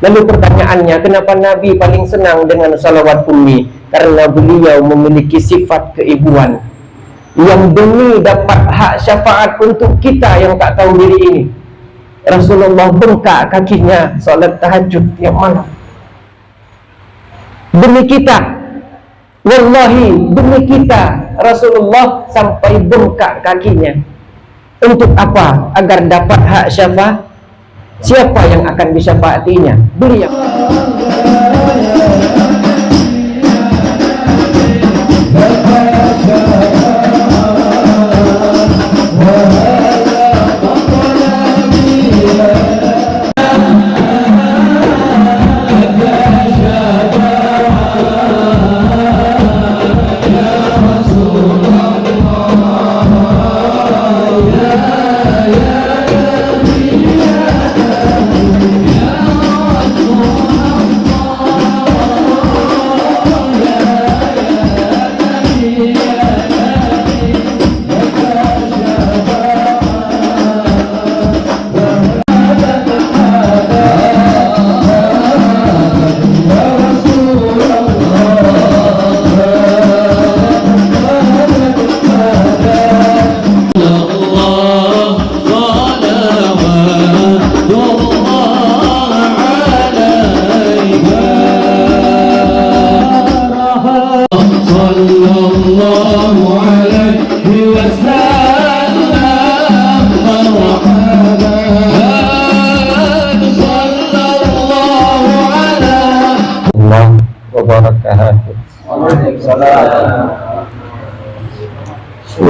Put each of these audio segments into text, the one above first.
Lalu pertanyaannya, kenapa Nabi paling senang dengan salawat ummi? Karena beliau memiliki sifat keibuan yang demi dapat hak syafaat untuk kita yang tak tahu diri ini, Rasulullah bengkak kakinya solat tahajud tiap malam demi kita. Wallahi, demi kita Rasulullah sampai bengkak kakinya. Untuk apa? Agar dapat hak syafaat. Siapa yang akan disyafaatinya? Beliau.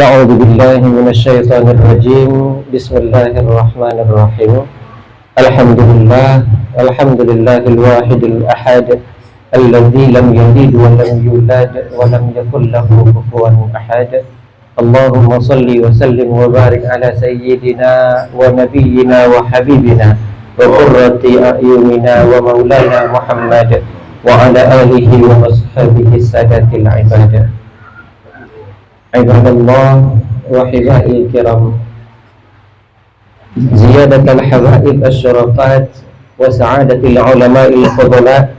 A'udzu billahi minasyaitonir rajim. Bismillahirrahmanirrahim. Alhamdulillahil wahidil ahad alladzi lam yalid wa lam yulad wa lam yakul lahu kufuwan ahad. Allahumma shalli wa sallim wa barik ala sayyidina wa nabiyyina wa habibina wa qurrati a'yunina wa maulana Muhammad wa ala alihi wa ashabihi sadatil ibadah. Ibadallah wa hiba'il kiram, ziyadatul habaib asyrafat wa sa'adatul ulama'il fudala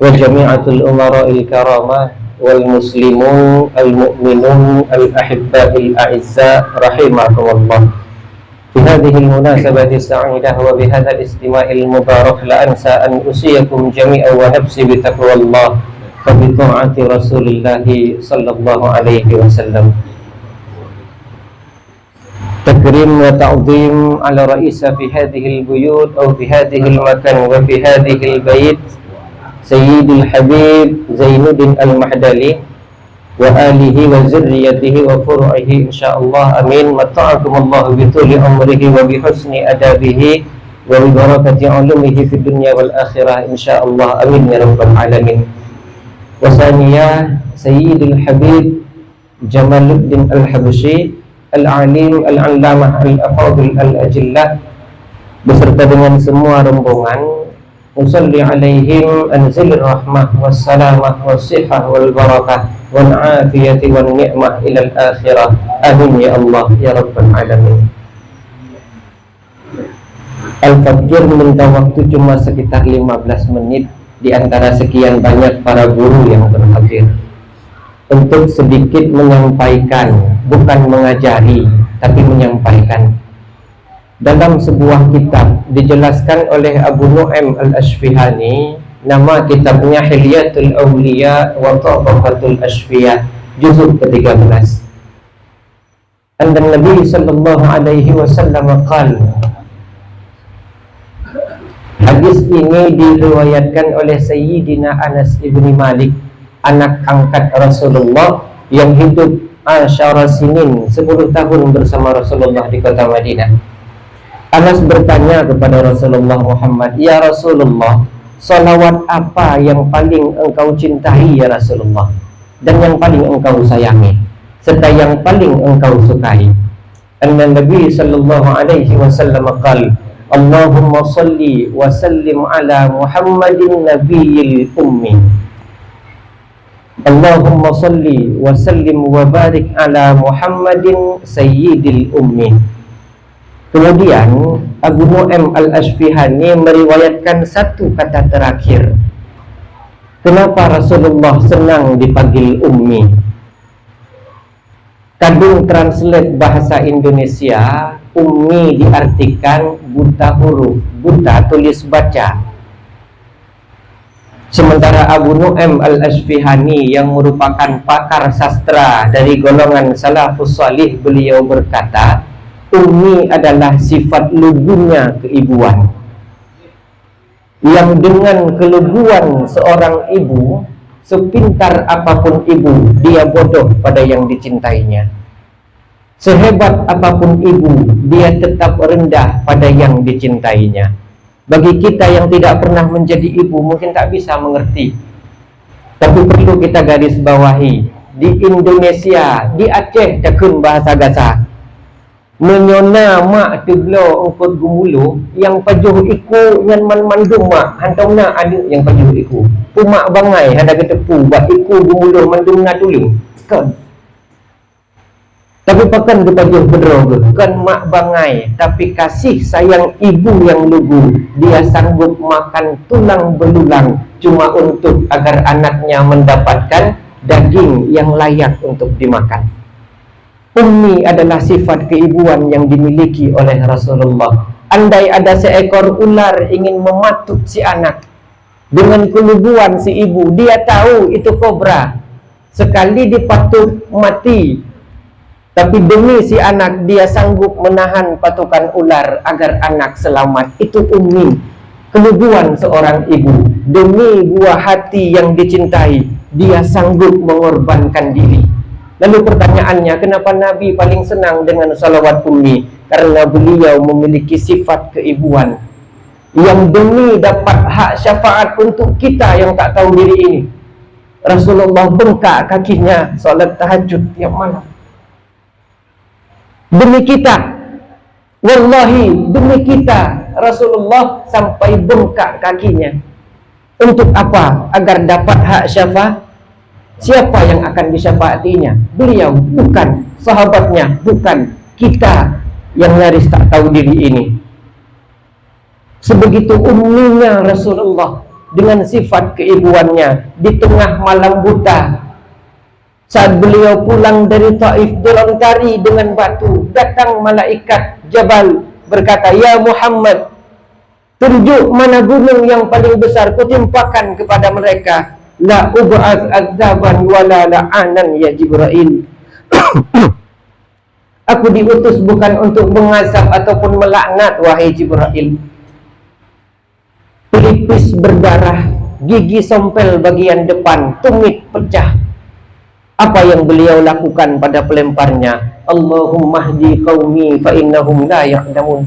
wa jami'atul umara'il karamah wal muslimun al mu'minun al ahibba'il a'izza rahimakumullah. Fi hadhihi al munasabati sa'idah wa bi hadzal istima'il mubarak la ansa an usiyakum jami'an wa nafsi bi taqwallah wa bi ta'ati Rasulillah sallallahu alaihi wasallam. Takrim wa ta'zim ala ra'isa fi hadhihi al-buyut aw fi hadhihi al-makan wa fi hadhihi al-bayt Sayyidil Habib Zainuddin Al-Mahdali wa alihi wa zurriyatihi wa furu'ihi insyaallah amin. Mata'akumullahu bi tuli umrihi wa bi husni adabihi wa bi barakati ulumihi fid dunya wal akhirah insyaallah amin ya rabbal alamin. Wasaniyah Sayyidil Habib Jamaluddin Al-Habsyi Al-Alim Al-Allamah Al-Afadil Al-Ajillah beserta dengan semua rombongan, usalli alaihim anzilir rahmah wassalamah wassihah wal barakah wal afiyati wal ni'mah ilal akhirah amin ya Allah ya rabbal alamin. Al-Fakir minta waktu cuma sekitar 15 menit di antara sekian banyak para guru yang berhadir untuk sedikit menyampaikan, bukan mengajari, tapi menyampaikan. Dalam sebuah kitab dijelaskan oleh Abu Nu'aim Al-Asfihani, nama kitabnya Hilyatul Awliya wa Tabaqatul Asfiyah, juzuk ke-13. Dan Nabi sallallahu alaihi wasallam qala, hadis ini diriwayatkan oleh Sayyidina Anas ibni Malik, anak angkat Rasulullah yang hidup asyara sinin, 10 tahun bersama Rasulullah di kota Madinah. Anas bertanya kepada Rasulullah Muhammad, ya Rasulullah, salawat apa yang paling engkau cintai ya Rasulullah, dan yang paling engkau sayangi, serta yang paling engkau sukai? Anna Nabi sallallahu alaihi wasallam qala, Allahumma salli wa sallim ala Muhammadin nabiyil ummi. Allahumma salli wa sallim wa barik ala Muhammadin sayyidil ummi. Kemudian Abu Nu'aim al-Asfihani meriwayatkan satu kata terakhir. Kenapa Rasulullah senang dipanggil Ummi? Kadung translate bahasa Indonesia, Ummi diartikan buta huruf, buta tulis baca. Sementara Abu Nu'aim al-Asfihani yang merupakan pakar sastra dari golongan salafus salih, beliau berkata, Ummi adalah sifat lugunya keibuan, yang dengan keluguan seorang ibu, sepintar apapun ibu, dia bodoh pada yang dicintainya. Sehebat apapun ibu, dia tetap rendah pada yang dicintainya. Bagi kita yang tidak pernah menjadi ibu mungkin tak bisa mengerti, tapi perlu kita garis bawahi. Di Indonesia, di Aceh tekun bahasa Gaza, menyona mak teblo engkot gumulu yang pajuh iku ngan mandum mak hantauna adu yang pajuh iku pumak bangai hada ketepu bak iku gumulu mandum na tulung kan. Tapi pakan ke pajuh pedro kan mak bangai, tapi kasih sayang ibu yang lugu, dia sanggup makan tulang belulang cuma untuk agar anaknya mendapatkan daging yang layak untuk dimakan. Ummi adalah sifat keibuan yang dimiliki oleh Rasulullah. Andai ada seekor ular ingin mematuk si anak, dengan keluguan si ibu, dia tahu itu kobra, sekali dipatuk mati, tapi demi si anak dia sanggup menahan patukan ular agar anak selamat. Itu Ummi, keluguan seorang ibu. Demi buah hati yang dicintai, dia sanggup mengorbankan diri. Lalu pertanyaannya, kenapa Nabi paling senang dengan salawat Ummi? Karena beliau memiliki sifat keibuan yang demi dapat hak syafaat untuk kita yang tak tahu diri ini, Rasulullah bengkak kakinya solat tahajud tiap malam. Demi kita, wallahi demi kita, Rasulullah sampai bengkak kakinya. Untuk apa? Agar dapat hak syafaat. Siapa yang akan disyafaatinya? Beliau, bukan sahabatnya, bukan kita yang nyaris tak tahu diri ini. Sebegitu umumnya Rasulullah dengan sifat keibuannya di tengah malam buta. Saat beliau pulang dari Taif dilantari dengan batu, datang malaikat Jabal berkata, "Ya Muhammad, tunjuk mana gunung yang paling besar, kutimpakan kepada mereka. La ub'az adzaban wala la'anan ya Jibril." Aku diutus bukan untuk mengazab ataupun melaknat, wahai Jibril. Pelipis berdarah, gigi sompel bagian depan, tumit pecah. Apa yang beliau lakukan pada pelemparnya? Allahumma hdi qaumi fa innahum la ya'lamun.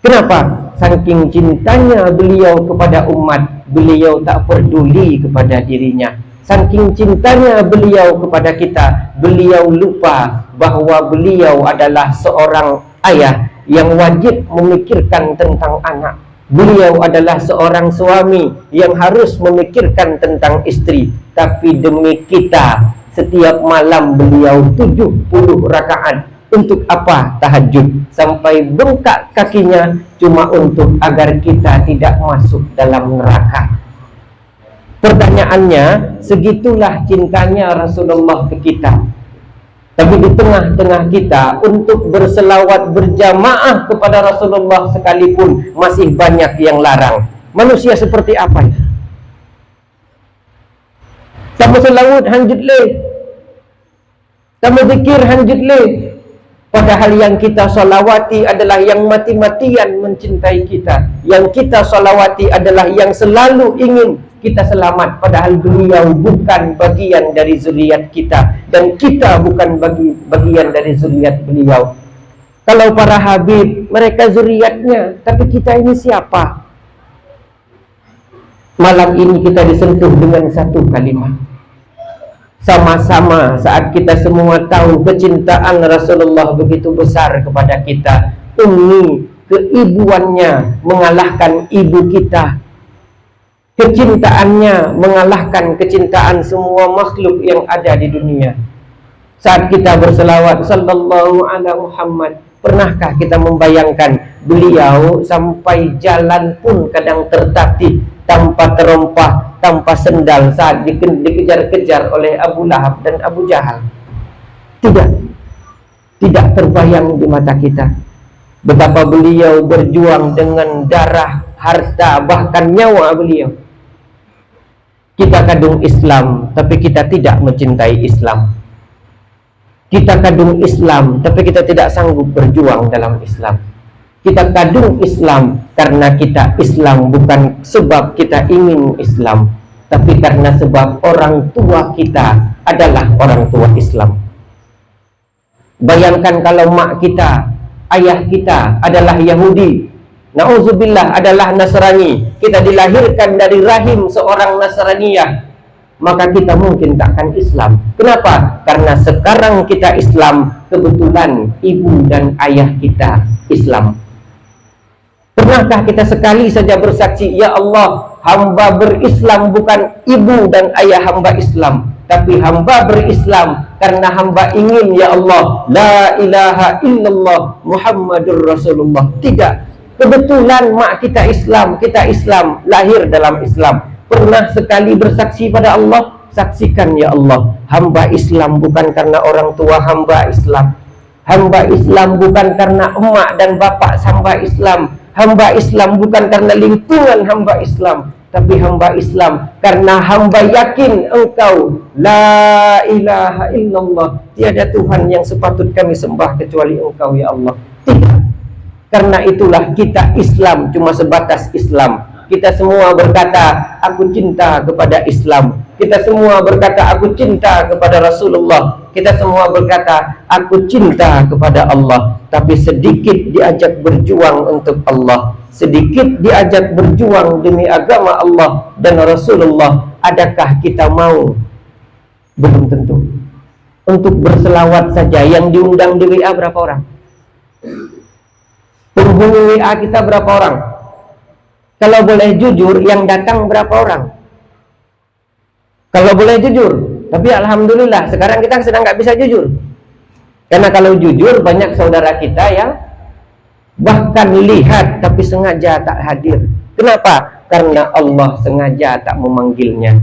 Kenapa? Saking cintanya beliau kepada umat, beliau tak peduli kepada dirinya. Saking cintanya beliau kepada kita, beliau lupa bahwa beliau adalah seorang ayah yang wajib memikirkan tentang anak. Beliau adalah seorang suami yang harus memikirkan tentang istri. Tapi demi kita, setiap malam beliau 70 rakaat. Untuk apa tahajud? Sampai bengkak kakinya cuma untuk agar kita tidak masuk dalam neraka. Pertanyaannya, segitulah cintanya Rasulullah ke kita. Tapi di tengah-tengah kita, untuk berselawat berjamaah kepada Rasulullah sekalipun masih banyak yang larang. Manusia seperti apa ya? Kamu selawat hanjut le, kamu zikir hanjut le. Padahal yang kita salawati adalah yang mati-matian mencintai kita. Yang kita salawati adalah yang selalu ingin kita selamat. Padahal beliau bukan bagian dari zuriat kita, dan kita bukan bagian dari zuriat beliau. Kalau para habib, mereka zuriatnya, tapi kita ini siapa? Malam ini kita disentuh dengan satu kalimat. Sama-sama saat kita semua tahu kecintaan Rasulullah begitu besar kepada kita. Ummi, keibuannya mengalahkan ibu kita. Kecintaannya mengalahkan kecintaan semua makhluk yang ada di dunia. Saat kita berselawat sallallahu ala Muhammad, Pernahkah kita membayangkan beliau sampai jalan pun kadang tertatih, tanpa terompah, tanpa sendal saat dikejar-kejar oleh Abu Lahab dan Abu Jahal? Tidak terbayang di mata kita. Betapa beliau berjuang dengan darah, harta, bahkan nyawa beliau. Kita kadung Islam, tapi kita tidak mencintai Islam. Kita kadung Islam, tapi kita tidak sanggup berjuang dalam Islam. Kita kadung Islam karena kita Islam bukan sebab kita ingin Islam, tapi karena sebab orang tua kita adalah orang tua Islam. Bayangkan kalau mak kita, ayah kita adalah Yahudi, na'udzubillah, adalah Nasrani, kita dilahirkan dari rahim seorang Nasraniyah, maka kita mungkin takkan Islam. Kenapa? Karena sekarang kita Islam, kebetulan ibu dan ayah kita Islam. Pernahkah kita sekali saja bersaksi, ya Allah, hamba berislam bukan ibu dan ayah hamba Islam, tapi hamba berislam karena hamba ingin, ya Allah, la ilaha illallah Muhammadur Rasulullah. Tidak, kebetulan mak kita Islam, kita Islam, lahir dalam Islam. Pernah sekali bersaksi pada Allah, saksikan ya Allah, hamba Islam bukan karena orang tua hamba Islam, hamba Islam bukan karena emak dan bapak hamba Islam, hamba Islam bukan karena lingkungan hamba Islam, tapi hamba Islam karena hamba yakin Engkau la ilaha illallah, tiada Tuhan yang sepatut kami sembah kecuali Engkau ya Allah. Tidak. Karena itulah kita Islam cuma sebatas Islam. Kita semua berkata, aku cinta kepada Islam. Kita semua berkata, aku cinta kepada Rasulullah. Kita semua berkata, aku cinta kepada Allah. Tapi sedikit diajak berjuang untuk Allah, sedikit diajak berjuang demi agama Allah dan Rasulullah. Adakah kita mau? Belum tentu. Untuk berselawat saja, yang diundang di WA berapa orang? Penghuni WA kita berapa orang? Kalau boleh jujur, yang datang berapa orang? Kalau boleh jujur. Tapi alhamdulillah, sekarang kita sedang nggak bisa jujur. Karena kalau jujur, banyak saudara kita yang bahkan lihat tapi sengaja tak hadir. Kenapa? Karena Allah sengaja tak memanggilnya.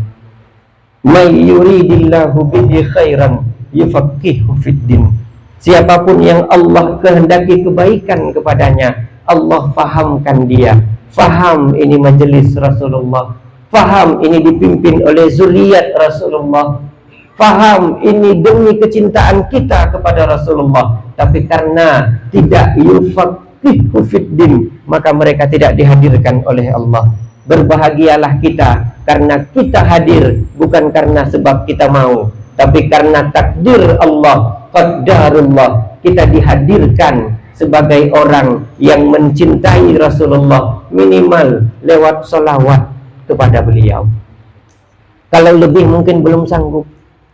May yuridillahu bihi khairan yufaqihu fiddin. Siapapun yang Allah kehendaki kebaikan kepadanya, Allah fahamkan dia. Faham ini majelis Rasulullah, faham ini dipimpin oleh zuriat Rasulullah, faham ini demi kecintaan kita kepada Rasulullah. Tapi karena tidak yufaqihu fiddin, maka mereka tidak dihadirkan oleh Allah. Berbahagialah kita karena kita hadir, bukan karena sebab kita mau, tapi karena takdir Allah, qadarullah, kita dihadirkan sebagai orang yang mencintai Rasulullah, minimal lewat sholawat kepada beliau. Kalau lebih mungkin belum sanggup,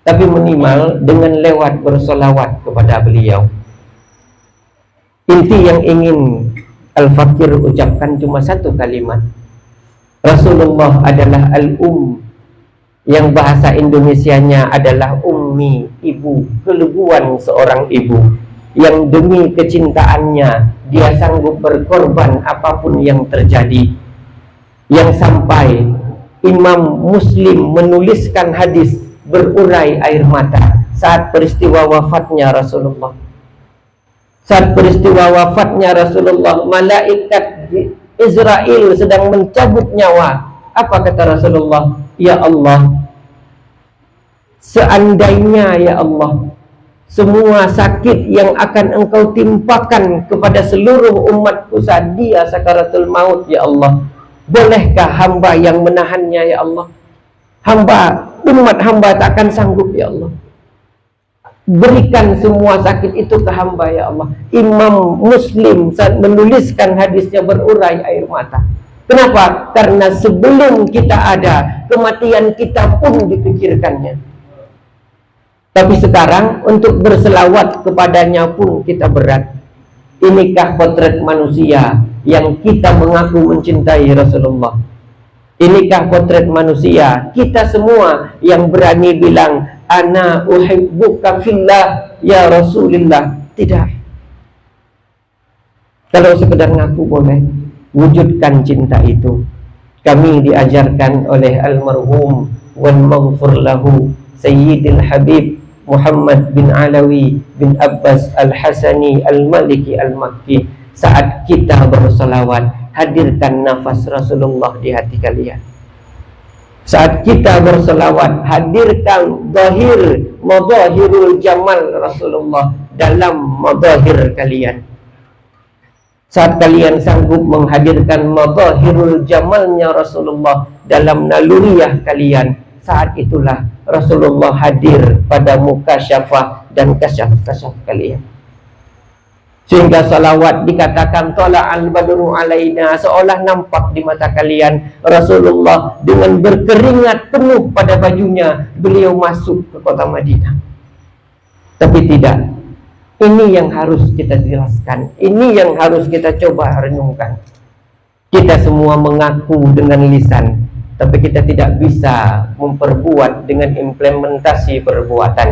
tapi minimal dengan lewat bersolawat kepada beliau. Inti yang ingin Al-Fakir ucapkan cuma satu kalimat. Rasulullah adalah al-um, yang bahasa Indonesianya adalah ummi, ibu, keleguan seorang ibu, yang demi kecintaannya dia sanggup berkorban apapun yang terjadi, yang sampai Imam Muslim menuliskan hadis berurai air mata saat peristiwa wafatnya Rasulullah. Saat peristiwa wafatnya Rasulullah, malaikat Israel sedang mencabut nyawa. Apa kata Rasulullah? Ya Allah, seandainya ya Allah, semua sakit yang akan Engkau timpakan kepada seluruh umatku saat dia sakaratul maut ya Allah, bolehkah hamba yang menahannya ya Allah? Umat hamba tak akan sanggup ya Allah. Berikan semua sakit itu ke hamba ya Allah. Imam Muslim saat menuliskan hadisnya berurai air mata. Kenapa? Karena sebelum kita ada, kematian kita pun dipikirkannya. Tapi sekarang untuk berselawat kepadanya pun kita berat. Inikah potret manusia yang kita mengaku mencintai Rasulullah? Inikah potret manusia kita semua yang berani bilang ana uhibbuka fillah ya Rasulullah? Tidak. Kalau sekedar ngaku boleh, wujudkan cinta itu. Kami diajarkan oleh almarhum wal maghfur lahu Sayyidil Habib Muhammad bin Alawi bin Abbas Al-Hasani Al-Maliki Al-Makki, saat kita bersolawat, hadirkan nafas Rasulullah di hati kalian. Saat kita bersolawat, hadirkan zahir madahirul jamal Rasulullah dalam madahir kalian. Saat kalian sanggup menghadirkan madahirul jamalnya Rasulullah dalam naluriyah kalian, saat itulah Rasulullah hadir pada muka syafah dan kasyaf-kasyaf kalian. Sehingga salawat dikatakan tola'al badru alaina, seolah nampak di mata kalian Rasulullah dengan berkeringat penuh pada bajunya, beliau masuk ke kota Madinah. Tapi tidak. Ini yang harus kita jelaskan, ini yang harus kita coba renungkan. Kita semua mengaku dengan lisan, tapi kita tidak bisa memperbuat dengan implementasi perbuatan.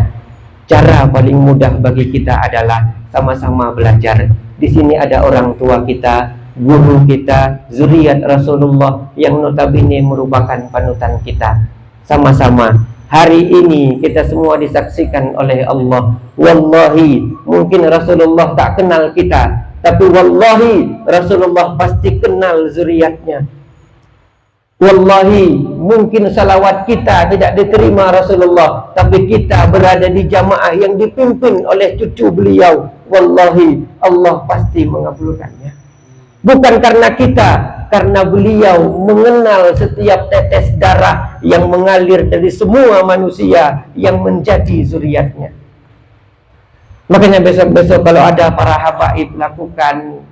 Cara paling mudah bagi kita adalah sama-sama belajar. Di sini ada orang tua kita, guru kita, zuriat Rasulullah yang notabene merupakan panutan kita. Sama-sama. Hari ini kita semua disaksikan oleh Allah. Wallahi, mungkin Rasulullah tak kenal kita, tapi wallahi Rasulullah pasti kenal zuriatnya. Wallahi, mungkin salawat kita tidak diterima Rasulullah, tapi kita berada di jamaah yang dipimpin oleh cucu beliau. Wallahi, Allah pasti mengabulkannya. Bukan karena kita, karena beliau mengenal setiap tetes darah yang mengalir dari semua manusia yang menjadi zuriatnya. Makanya besok-besok kalau ada para habaib, lakukan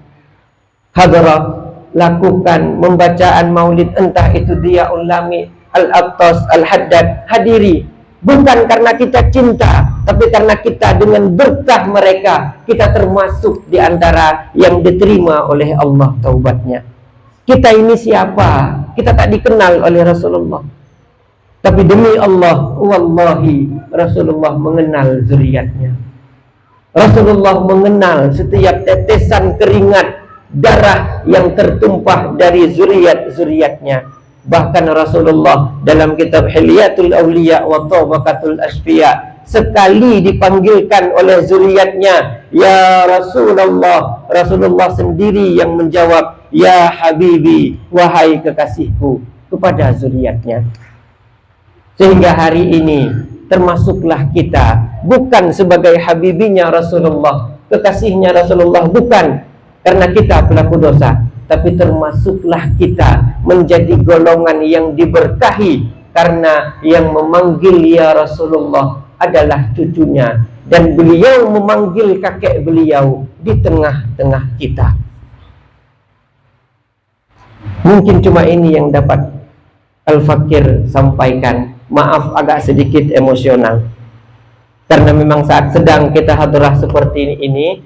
hadrah, lakukan pembacaan maulid, entah itu dia ulami, al-Aqtas, al-Haddad, hadiri. Bukan karena kita cinta, tapi karena kita dengan berkah mereka, kita termasuk di antara yang diterima oleh Allah taubatnya. Kita ini siapa? Kita tak dikenal oleh Rasulullah, tapi demi Allah, wallahi Rasulullah mengenal zuriatnya. Rasulullah mengenal setiap tetesan keringat darah yang tertumpah dari zuriat-zuriatnya. Bahkan Rasulullah dalam kitab Hilyatul Awliya wa Tabaqatul Asfiya sekali dipanggilkan oleh zuriatnya, ya Rasulullah, Rasulullah sendiri yang menjawab, ya Habibi, wahai kekasihku, kepada zuriatnya. Sehingga hari ini termasuklah kita, bukan sebagai habibinya Rasulullah, kekasihnya Rasulullah, bukan karena kita pelaku dosa, tapi termasuklah kita menjadi golongan yang diberkahi karena yang memanggil ya Rasulullah adalah cucunya, dan beliau memanggil kakek beliau di tengah-tengah kita. Mungkin cuma ini yang dapat Al-Fakir sampaikan. Maaf agak sedikit emosional, karena memang saat sedang kita hadrah seperti ini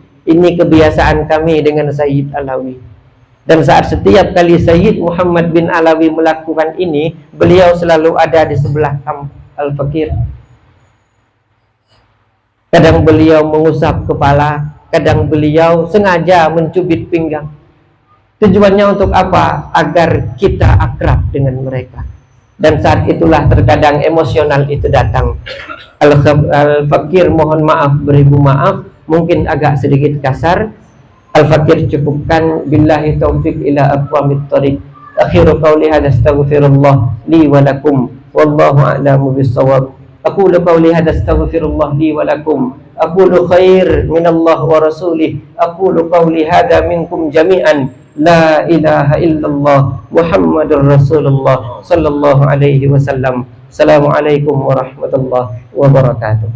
kebiasaan kami dengan Sayyid Alawi. Dan saat setiap kali Sayyid Muhammad bin Alawi melakukan ini, beliau selalu ada di sebelah Al-Fakir. Kadang beliau mengusap kepala, kadang beliau sengaja mencubit pinggang. Tujuannya untuk apa? Agar kita akrab dengan mereka. Dan saat itulah terkadang emosional itu datang. Al-Fakir mohon maaf, beribu maaf, mungkin agak sedikit kasar. Al-Fakir cukupkan, billahi taufiq ila aqwamit thariq. Akhiru qawli hadza astaghfirullah li wa lakum wallahu a'lamu bis-shawab. Aqulu qawli hadza astaghfirullah li wa lakum. Aqulu khair minallah wa rasulih. Aqulu qawli hadza minkum jami'an. La ilaha illallah Muhammadur Rasulullah sallallahu alaihi wasallam. Assalamualaikum warahmatullahi wabarakatuh.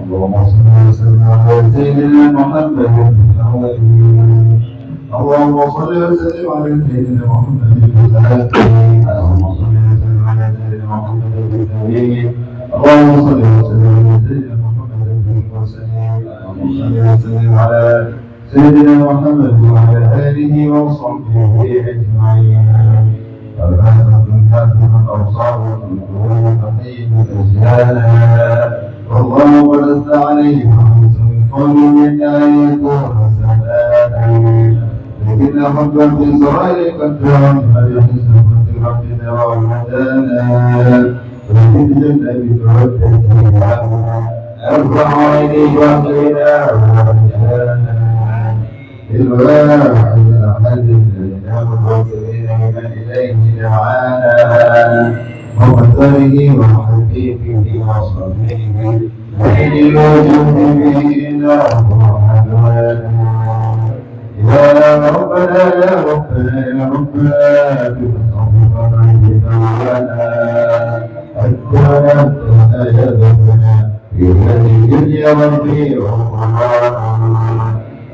اللهم صل وسلم على سيدنا محمد اللهم صل وسلم على سيدنا محمد اللهم صل وسلم على سيدنا محمد اللهم صل وسلم على سيدنا محمد وعلى آله وصحبه أجمعين. حاكم الأوصاف والقلوب قديم الأجيال والله قد استعليه من قول من آية وسلام لكن حبا في إسرائيل قد جاء من حديث ربنا وهدانا ولكن جل بتوكلنا أرفع عيني وأهلنا ورجانا الواحد الأحد الذي نام الوكيل من إليه دعانا ومثله وحبيبه وصفيه بين الوجود به إلى يا ربنا يا ربنا يا ربنا بفضلك عندنا حتى نبقى يا ربنا في هذه يا ربي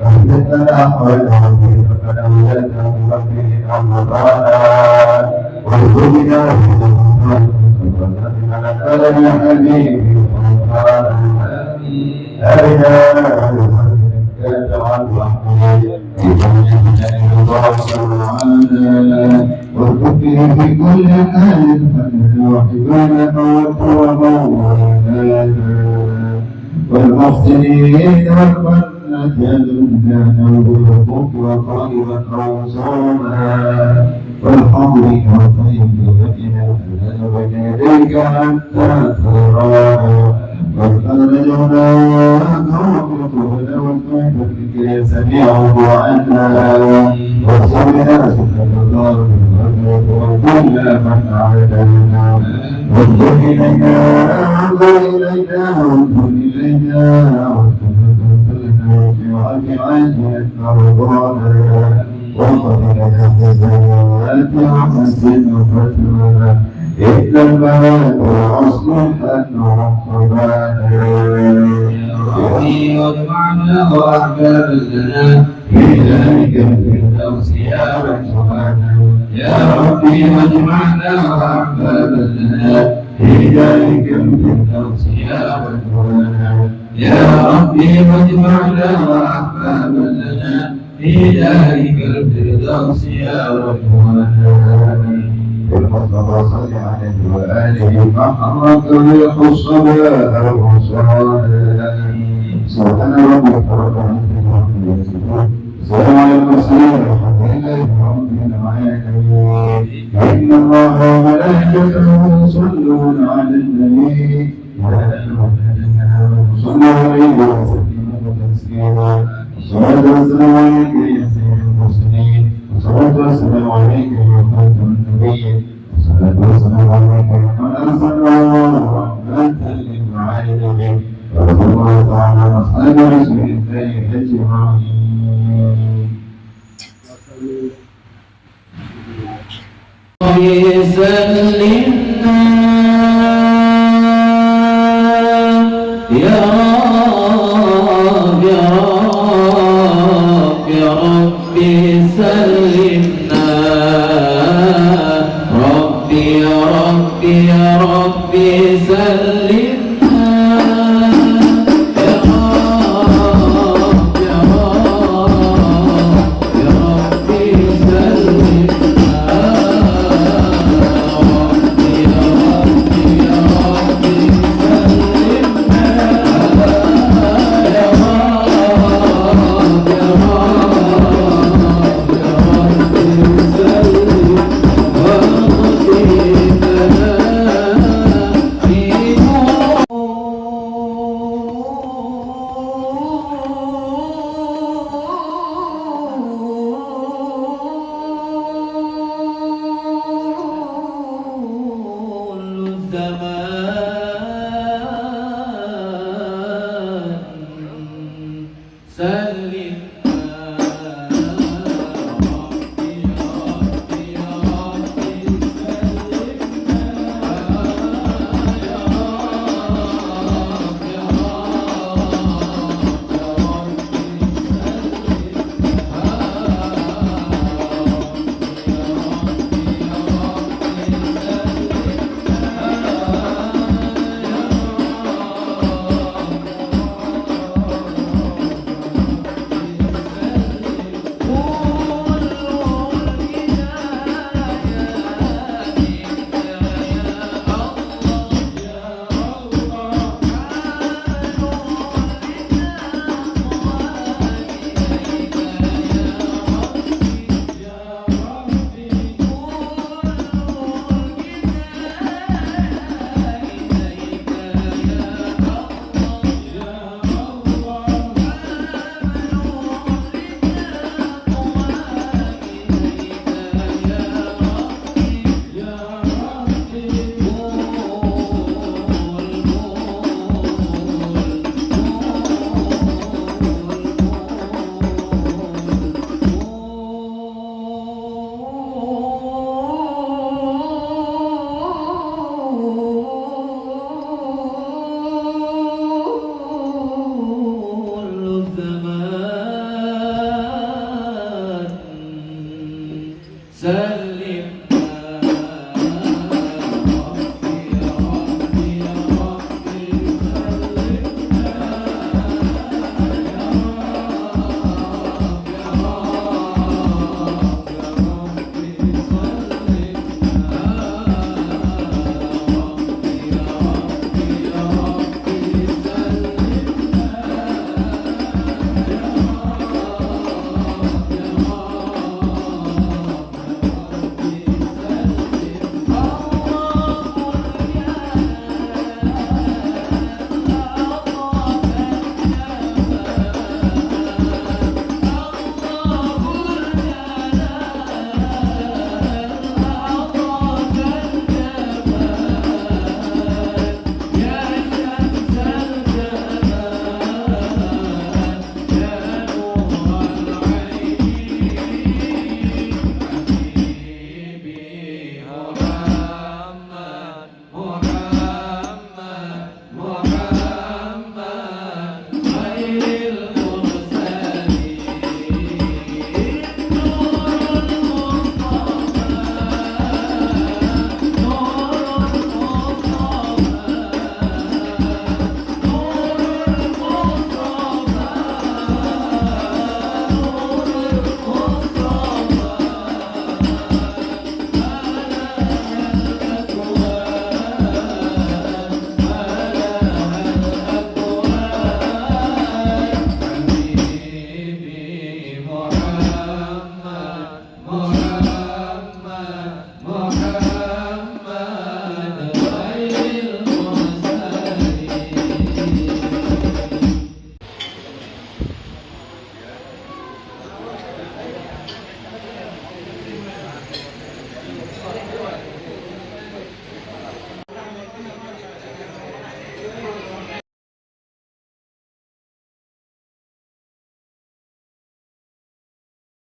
أهلنا أحوال ربي فأولاد ربي رمضان وارزقنا في رمضان فلنا حبيبي رمضان أرنا واجعل رحمتي في جميع وارزقني في كل حال وحبانا وتوبنا والمحسنين والمنة جلدنا والحب وقريبا أوصانا والحمد والطيب بجنا بين يديك حتى ترانا والفرج هناك وقلتنا والطيب بك سميع عنا وصلنا سبحان الله وكل من عادنا وانظر إلينا وانظر إلينا وانظر إلينا وانظر في عافية عاجلة رمضانا وانظر إلينا حزنات رحمة وفتوى إن الموت أصلح الرحمن واجمعنا وأحباب لنا في ذلك الفردوس يا رحمن يا ربي واجمعنا وأحباب لنا في ذلك الفردوس يا رحمن يا ربي واجمعنا وأحباب لنا في ذلك الفردوس يا رحمن والمصطفى صل عليه وآله محمد ريح الصلاة والسلام سبحان ربك رب العزة سلام على المرسلين والحمد لله رب العالمين إن الله وملائكته يصلون على النبي يا أيها الذين آمنوا صلوا عليه وسلموا تسليما الصلاة والسلام عليك يا سيد المرسلين والصلاة والسلام عليك يا خاتم النبيين والصلاة والسلام عليك يا من أرسله رحمة للعالمين ورضي الله تعالى عن أصحاب رسول الله أجمعين. سلمنا يا ربي سلمنا ربي يا ربي يا ربي سلمنا الزمان